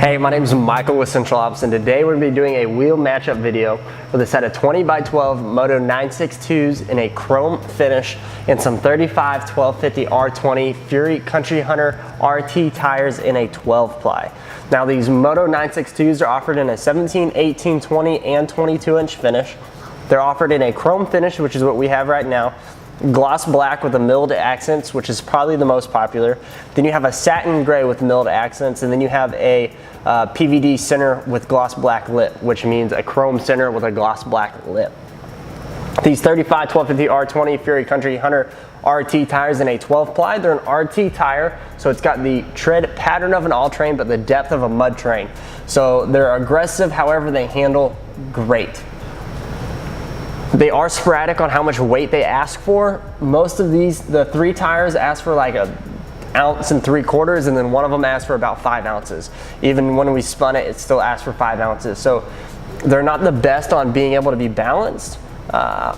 Hey, my name is Michael with Central Alps, and today we're going to be doing a wheel matchup video with a set of 20x12 Moto 962s in a chrome finish and some 35 1250 R20 Fury Country Hunter RT tires in a 12 ply. Now these Moto 962s are offered in a 17, 18, 20, and 22 inch finish. They're offered in a chrome finish, which is what we have right now, gloss black with the milled accents, which is probably the most popular. Then you have a satin gray with milled accents, and then you have a PVD center with gloss black lip, which means a chrome center with a gloss black lip. These 35 1250 R20 Fury Country Hunter RT tires in a 12 ply. They're an RT tire, so it's got the tread pattern of an all-terrain but the depth of a mud terrain. So they're aggressive, however they handle great. They are sporadic on how much weight they ask for. Most of these, the three tires ask for like 1.75 ounces, and then one of them asks for about 5 ounces. Even when we spun it, it still asks for 5 ounces. So they're not the best on being able to be balanced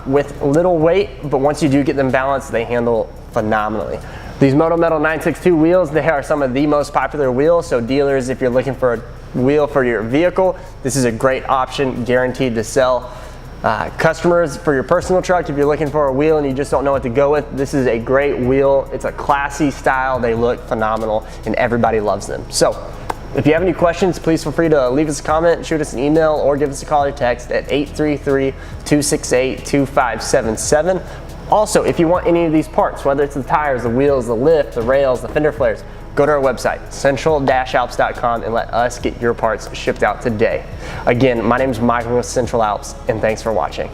with little weight, but once you do get them balanced, they handle phenomenally. These Moto Metal 962 wheels, they are some of the most popular wheels. So dealers, if you're looking for a wheel for your vehicle, this is a great option, guaranteed to sell. Customers, for your personal truck, if you're looking for a wheel and you just don't know what to go with, this is a great wheel. It's a classy style, they look phenomenal, and everybody loves them. So if you have any questions, please feel free to leave us a comment, shoot us an email, or give us a call or text at 833-268-2577. Also, if you want any of these parts, whether it's the tires, the wheels, the lift, the rails, the fender flares, go to our website, central-alps.com, and let us get your parts shipped out today. Again, my name is Michael with Central Alps, and thanks for watching.